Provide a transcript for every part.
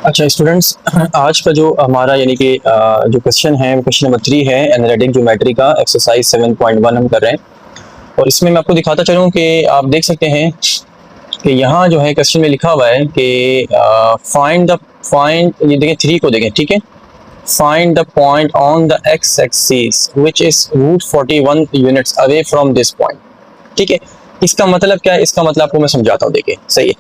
अच्छा स्टूडेंट्स, आज का जो हमारा यानी कि जो क्वेश्चन है वो क्वेश्चन नंबर 3 है एनालिटिक ज्योमेट्री का एक्सरसाइज 7.1 हम कर रहे हैं। और इसमें मैं आपको दिखाता चलूँ कि आप देख सकते हैं कि यहाँ जो है क्वेश्चन में लिखा हुआ है कि फाइंड ये देखें 3 को देखें, ठीक है। Find the point on the x axis which is √41 units away from this point, ठीक है। इसका मतलब क्या है? इसका मतलब आपको मैं समझाता हूँ, देखिए सही है।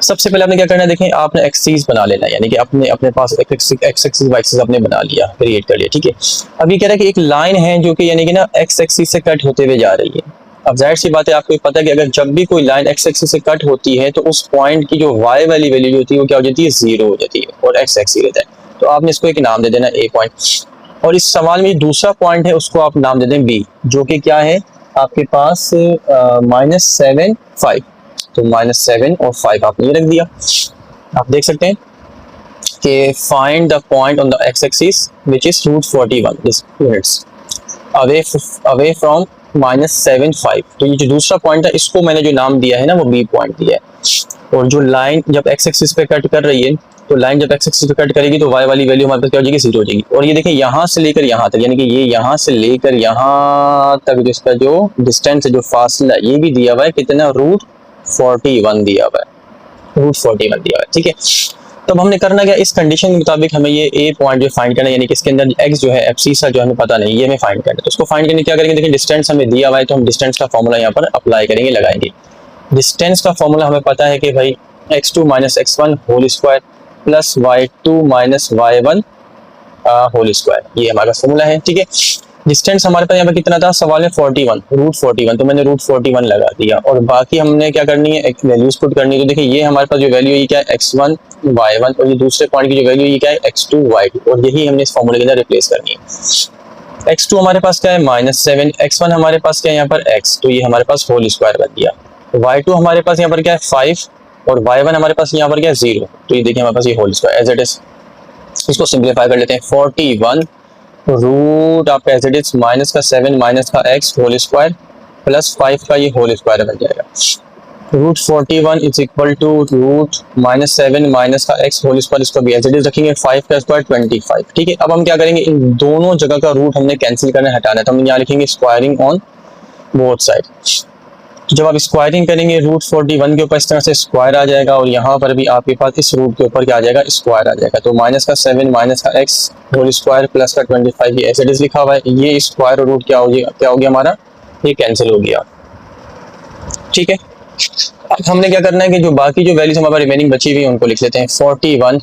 सबसे पहले आपने क्या करना है, देखें आपने एक्सिस बना लेना है, यानी कि आपने अपने पास एक्स एक्सिस वाई एक्सिस आपने बना लिया, क्रिएट कर लिया, ठीक है। अब ये कह रहा है कि एक लाइन है जो कि यानी कि ना एक्स एक्सिस से कट होते हुए जा रही है। अब जाहिर सी बात है, आपको पता है कि अगर जब भी कोई लाइन एक्स एक्सिस से कट होती है तो उस पॉइंट की जो वाई वाली वैल्यू होती है वो क्या हो जाती है? 0 हो जाती है और एक्स एक्स ही रहता है। तो आपने इसको एक नाम दे देना ए पॉइंट। और इस सवाल में दूसरा पॉइंट है उसको आप नाम दे दें बी, जो कि क्या है आपके पास -7 5। तो -7 और 5 आपने ये रख दिया। आप देख सकते हैं कि find the point on the x axis which is √41 units away from -7 5। तो ये जो दूसरा पॉइंट है इसको मैंने जो नाम दिया है ना वो बी पॉइंट दिया है। और जो लाइन जब एक्स एक्सिस पे कट कर रही है तो लाइन जब एक्स एक्सिस पे कट करेगी तो वाई वाली वैल्यू हमारे पास क्या हो जाएगी? 0 हो जाएगी। और ये देखिए यहाँ से लेकर यहाँ तक, यानी कि ये यहाँ से लेकर यहाँ तक जिसका जो डिस्टेंस है, जो फासला ये भी दिया हुआ है कितना? √41 दिया हुआ है, √41 दिया हुआ है, ठीक है। तब हमने करना क्या, इस कंडीशन के मुताबिक हमें ये ए पॉइंट जो फाइंड करना है, यानी कि इसके अंदर एक्स जो है एब्सिसा जो हमें पता नहीं, ये हमें फाइंड करना है। तो उसको फाइंड करने क्या करेंगे, देखिए डिस्टेंस हमें दिया हुआ है तो हम डिस्टेंस का फॉर्मूला यहाँ पर अप्लाई करेंगे, लगाएंगे। डिस्टेंस का फॉर्मूला हमें पता है कि भाई x2 - x1 whole square plus y2 - y1 whole square, ये हमारा फॉर्मूला है, ठीक है। डिस्टेंस हमारे पास यहाँ पर कितना था सवाल में? 41, √41, तो मैंने √41 लगा दिया। और बाकी हमने क्या करनी है, एक वैल्यूज पुट करनी है। तो देखिए ये हमारे पास जो वैल्यू है क्या है? x1 y1, और ये दूसरे पॉइंट की जो वैल्यू है क्या है? x2 y2, और यही हमने इस फॉर्मूले के अंदर रिप्लेस करनी है। x2 हमारे पास क्या है? -7, x1 हमारे पास क्या है यहाँ पर? x, तो ये हमारे पास होल स्क्वायर बन गया। y2 हमारे पास यहाँ पर क्या है? 5, और y1 हमारे पास यहाँ पर क्या है? 0, तो ये देखिए हमारे पास ये whole square as it is. इसको सिंप्लीफाई कर लेते हैं। 41 रूट आपका एज इट इज माइनस का 7 माइनस का x होल स्क्वायर प्लस 5 का ये होल स्क्वायर बन जाएगा। √41 इज इक्वल टू √-7 माइनस का x होल स्क्वायर, इसको भी एज इट इज रखेंगे। 5 का स्क्वायर 25, ठीक है। अब हम क्या करेंगे, इन दोनों जगह का रूट हमने कैंसिल करना, हटाना है, तो हम यहाँ लिखेंगे स्क्वायरिंग ऑन बोथ साइड। जब आप स्क्वायरिंग करेंगे √41 के ऊपर इस तरह से स्क्वायर आ जाएगा, और यहाँ पर भी आपके पास इस रूट के ऊपर क्या आ जाएगा? स्क्वायर आ जाएगा। तो माइनस का 7 माइनस का x होल स्क्वायर प्लस का 25, ये एज इट इज लिखा हुआ है। ये स्क्वायर रूट क्या हो गया हमारा? ये कैंसिल हो गया, ठीक है। अब हमने क्या करना है कि जो बाकी जो वैल्यूज हमारे रिमेनिंग बची हुई है उनको लिख लेते हैं। 41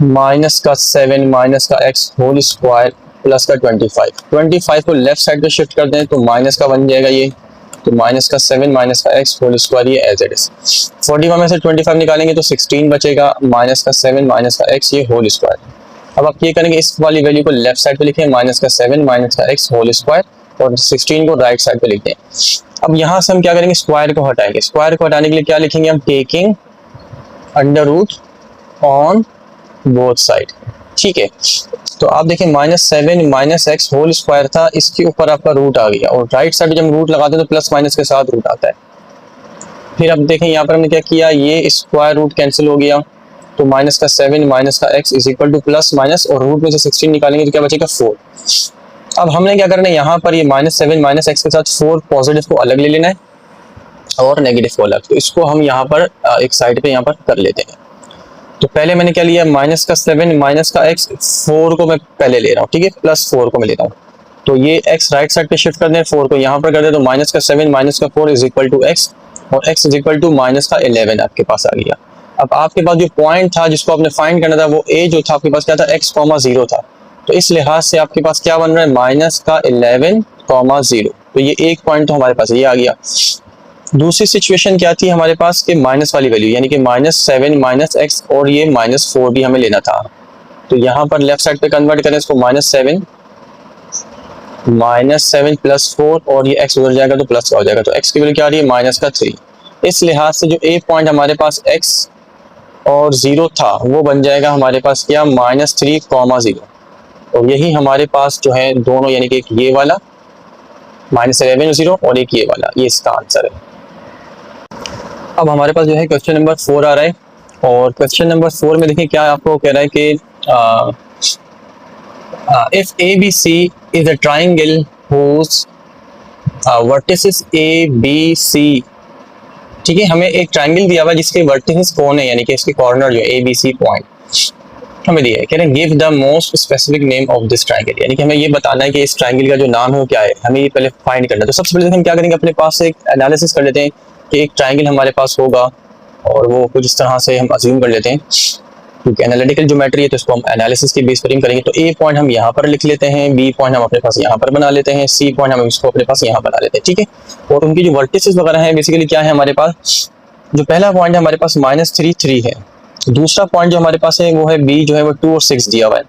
माइनस का 7 माइनस का x होल स्क्वायर प्लस का 25 को लेफ्ट साइड पे शिफ्ट कर दें तो माइनस का बन जाएगा ये, तो माइनस का 7 माइनस का x होल स्क्वायर, ये एज इट इज। 41 में से 25 निकालेंगे तो 16 बचेगा, माइनस का 7 माइनस का x ये होल स्क्वायर। अब आप ये करेंगे, इस वाली वैल्यू को लेफ्ट साइड पे लिखें, माइनस का 7 माइनस का x होल स्क्वायर, और 16 को राइट साइड पे लिखते हैं। अब यहाँ से हम क्या करेंगे, स्क्वायर को हटाएंगे। स्क्वायर को हटाने के लिए क्या लिखेंगे हम? Taking under root on both side, ठीक है। तो आप देखें -7 माइनस x होल स्क्वायर था, इसके ऊपर आपका रूट आ गया, और राइट साइड जब हम रूट लगाते हैं तो प्लस माइनस के साथ रूट आता है। फिर अब देखें यहाँ पर हमने क्या किया, ये स्क्वायर रूट कैंसिल हो गया, तो माइनस का 7 माइनस का x is equal two plus minus, और रूट में से 16 निकालेंगे तो क्या बचेगा? 4। अब हमने क्या करना है, यहाँ पर ये -7 माइनस x के साथ 4 पॉजिटिव को अलग ले लेना है और नेगेटिव को अलग। तो इसको हम यहाँ पर एक साइड पे यहाँ पर कर लेते हैं। तो पहले मैंने क्या लिया, माइनस का 7 माइनस का x, 4 को मैं पहले ले रहा हूँ, ठीक है, प्लस 4 को मैं लेता हूँ। तो ये x राइट साइड पे शिफ्ट कर दें, 4 को यहाँ पर कर दें, तो माइनस का 7 माइनस का 4 इज इक्वल टू x, और x is equal to minus का 11 आपके पास आ गया। अब आपके पास जो पॉइंट था जिसको आपने फाइंड करना था वो a जो था आपके पास क्या था? x,0 था। तो इस लिहाज से आपके पास क्या बन रहा है? माइनस का 11,0। तो ये एक पॉइंट तो हमारे पास ये आ गया। दूसरी सिचुएशन क्या थी हमारे पास कि माइनस वाली वैल्यू, यानी कि -7 माइनस x, और ये -4 भी हमें लेना था। तो यहाँ पर लेफ्ट साइड पे कन्वर्ट करें इसको, -7 प्लस 4, और ये x उधर जाएगा तो प्लस का हो जाएगा, तो x की वैल्यू क्या आ रही है? माइनस का 3। इस लिहाज से जो a पॉइंट हमारे पास x और 0 था वो बन जाएगा हमारे पास क्या? -3,0। और यही हमारे पास जो है दोनों, यानी कि एक ये वाला -11 0 और एक ये वाला, ये इसका आंसर है। अब हमारे पास जो है क्वेश्चन नंबर 4 आ रहा है, और क्वेश्चन नंबर 4 में देखिए क्या आपको कह रहा है कि if A B C is a triangle whose vertices A B C, ठीक है, हमें एक ट्राइंगल दिया हुआ है जिसके वर्टिसेस कौन है, यानी कि इसके कॉर्नर जो ए बी सी पॉइंट हमें दिया है। कह रहे हैं give the most specific name of this triangle, यानी कि हमें ये बताना है कि इस ट्राइंगल का जो नाम है वो क्या है, हमें ये पहले फाइंड करना है। तो सबसे पहले हम क्या करेंगे, अपने पास से एक एनालिसिस कर लेते हैं कि एक ट्राइंगल हमारे पास होगा और वो कुछ इस तरह से हम अज्यूम कर लेते हैं, क्योंकि एनालिटिकल ज्योमेट्री है तो इसको हम एनालिसिस के बेस पर ही करेंगे। तो ए पॉइंट हम यहाँ पर लिख लेते हैं, बी पॉइंट हम अपने पास यहाँ पर बना लेते हैं, सी पॉइंट हम इसको अपने पास यहाँ बना लेते हैं, ठीक है। और उनकी जो वर्टिसेस वगैरह है बेसिकली क्या है हमारे पास, जो पहला पॉइंट है हमारे पास -3 3 है, दूसरा पॉइंट जो हमारे पास है वो है बी जो है वो 2 और 6 दिया हुआ है,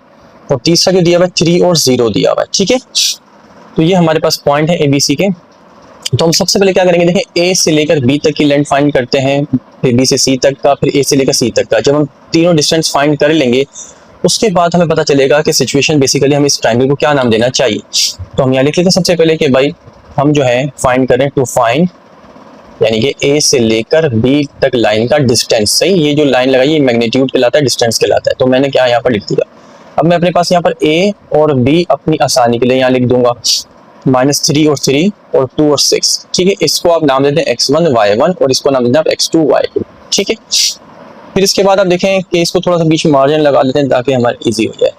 और तीसरा जो दिया हुआ है 3 और 0 दिया हुआ है, ठीक है। तो ये हमारे पास पॉइंट है ए बी सी के। तो हम सबसे पहले क्या करेंगे, देखें ए से लेकर बी तक की लेंथ फाइंड करते हैं, फिर बी से सी तक का, फिर ए से लेकर सी तक का। जब हम तीनों डिस्टेंस फाइंड कर लेंगे उसके बाद हमें पता चलेगा कि सिचुएशन बेसिकली हमें इस ट्रायंगल को क्या नाम देना चाहिए। तो हम यहाँ लिख लेते हैं सबसे पहले कि भाई हम जो है फाइंड करें टू फाइंड, यानी कि ए से लेकर बी तक लाइन का डिस्टेंस। सही, ये जो लाइन लगाई ये मैग्नीट्यूड कहलाता है, डिस्टेंस कहलाता है। तो मैंने क्या यहाँ पर लिख दिया। अब मैं अपने पास यहाँ पर ए और बी अपनी आसानी के लिए यहाँ लिख दूंगा -3 और 3 और 2 और 6, ठीक है। इसको आप नाम देते हैं x1 y1 और इसको नाम देते हैं आप x2 y2, ठीक है। फिर इसके बाद आप देखें कि इसको थोड़ा सा बीच में मार्जिन लगा लेते हैं ताकि हमारे इजी हो जाए।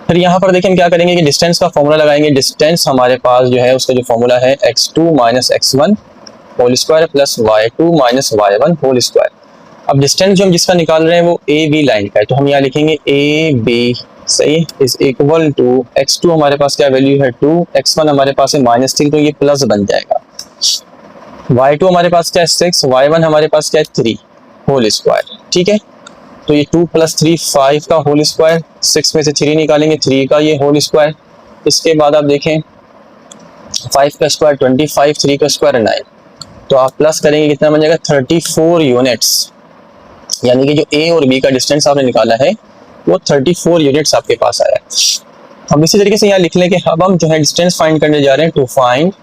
फिर यहाँ पर देखें हम क्या करेंगे कि डिस्टेंस का फॉर्मूला लगाएंगे। डिस्टेंस हमारे पास जो है उसका जो फॉर्मूला है x2 - x1 whole square plus y2 - y1 whole square. अब डिस्टेंस जो हम जिसका निकाल रहे हैं वो ए बी लाइन का है, तो हम यहाँ लिखेंगे ए बी, सही, इज इक्वल टू x2 हमारे पास क्या वैल्यू है 2, x1 हमारे पास है -3, तो ये प्लस बन जाएगा। y2 हमारे पास क्या है 6, y1 हमारे पास क्या है 3 होल स्क्वायर, ठीक है। तो ये 2 + 3 5 का होल स्क्वायर, 6 में से 3 निकालेंगे 3 का ये होल स्क्वायर। इसके बाद आप देखें 5 का स्क्वायर 25, 3 का स्क्वायर 9, तो आप प्लस करेंगे कितना बन जाएगा 34 यूनिट्स, यानी कि जो ए और बी का डिस्टेंस आपने निकाला है वो 34 यूनिट्स आपके पास आया है। हम इसी तरीके से यहाँ लिख लें कि अब हम जो है डिस्टेंस फाइंड करने जा रहे हैं to find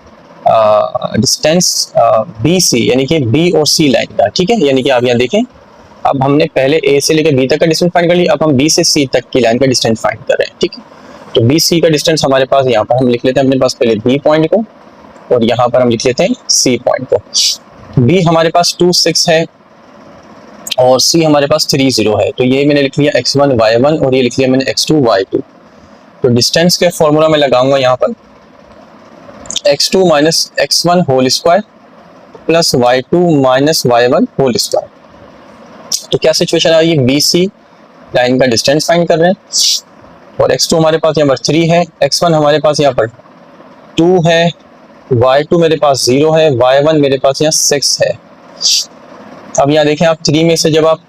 distance B C, यानी कि बी और सी लाइन का, ठीक है। यानी कि आप यहाँ देखें अब हमने पहले ए से लेकर बी तक का डिस्टेंस फाइंड कर लिया, अब हम बी से सी तक की लाइन का डिस्टेंस फाइंड कर रहे हैं, ठीक है। तो बी सी का डिस्टेंस हमारे पास यहाँ पर हम लिख लेते हैं अपने पास पहले बी पॉइंट को, और यहाँ पर हम लिख लेते हैं सी पॉइंट को। बी हमारे पास 2 6 है और सी हमारे पास 3 0 है, तो ये मैंने लिख लिया x1 y1 और ये लिख लिया मैंने x2 y2। तो डिस्टेंस के फॉर्मूला में लगाऊंगा यहाँ पर x2 - x1 whole square plus y2 - y1 whole square. तो क्या सिचुएशन आ रही है, बी सी लाइन का डिस्टेंस फाइंड कर रहे हैं और x2 हमारे पास यहाँ पर 3 है, x1 हमारे पास यहाँ पर 2 है, y2 मेरे पास 0 है, y1 मेरे पास यहाँ 6 है। अब यहाँ देखें आप 3 में से जब आप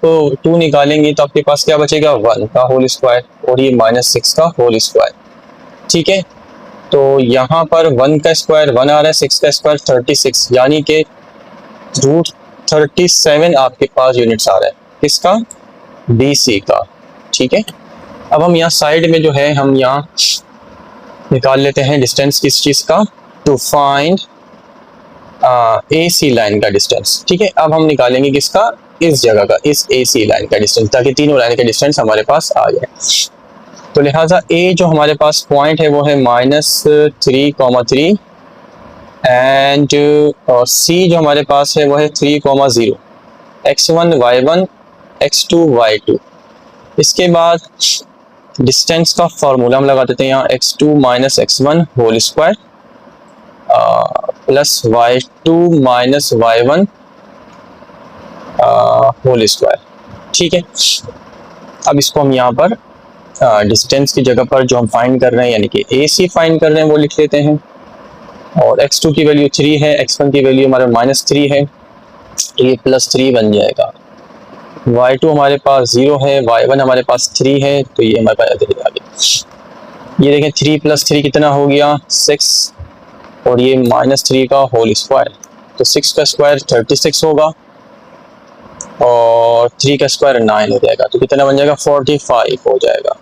2 निकालेंगे तो आपके पास क्या बचेगा 1 का होल स्क्वायर और ये -6 का होल स्क्वायर, ठीक है। तो यहाँ पर 1 का स्क्वायर 1 आ रहा है, 6 का स्क्वायर 36, यानी कि √37 आपके पास यूनिट्स आ रहा है, किसका, बी सी का, ठीक है। अब हम यहाँ साइड में जो है हम यहाँ निकाल लेते हैं डिस्टेंस किस चीज़ का, to find A C line का डिस्टेंस, ठीक है। अब हम निकालेंगे किसका, इस जगह का, इस ए सी लाइन का डिस्टेंस, ताकि तीनों लाइन का डिस्टेंस हमारे पास आ जाए। तो लिहाजा ए जो हमारे पास पॉइंट है वो है -3,3 एंड और सी जो हमारे पास है वो है 3,0, x1 y1 x2 y2। इसके बाद डिस्टेंस का फॉर्मूला हम लगा देते हैं यहाँ x2 - x1 whole square plus y2 - y1 whole square, ठीक है। अब इसको हम यहाँ पर डिस्टेंस की जगह पर जो हम फाइंड कर रहे हैं यानी कि ए सी फाइंड कर रहे हैं वो लिख लेते हैं, और x2 की वैल्यू 3 है, x1 की वैल्यू हमारे -3 है, तो ये +3 बन जाएगा। y2 हमारे पास 0 है, y1 हमारे पास 3 है, तो ये हमारे पास आगे ये देखें 3 + 3 कितना हो गया 6, और ये -3 का होल स्क्वायर, तो 6 का स्क्वायर 36 होगा और 3 का स्क्वायर 9 हो जाएगा, तो कितना बन जाएगा 45 हो जाएगा।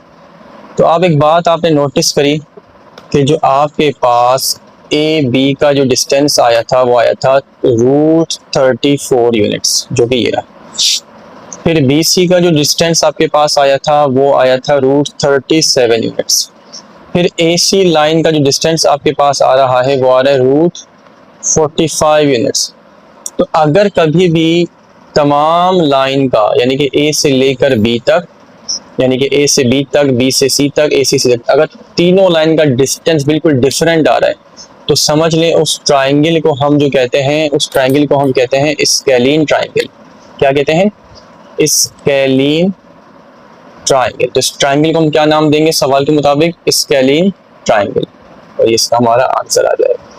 तो आप एक बात आपने नोटिस करी कि जो आपके पास ए बी का जो डिस्टेंस आया था वो आया था √34 यूनिट्स, जो कि ये रहा। फिर BC का जो डिस्टेंस आपके पास आया था वो आया था √37 यूनिट्स। फिर AC लाइन का जो डिस्टेंस आपके पास आ रहा है वो आ रहा है √45 यूनिट्स। तो अगर कभी भी तमाम लाइन का यानी कि A से लेकर B तक, यानी कि A से B तक, B से C तक, AC से तक, अगर तीनों लाइन का डिस्टेंस बिल्कुल डिफरेंट आ रहा है तो समझ लें उस ट्राइंगल को हम जो कहते हैं, उस ट्राइंगल को हम कहते हैं स्केलीन ट्राइंगल। क्या कहते हैं? Scalene triangle. तो इस ट्राइंगल को हम क्या नाम देंगे सवाल के मुताबिक? Scalene triangle. और ये इसका हमारा आंसर आ जाएगा।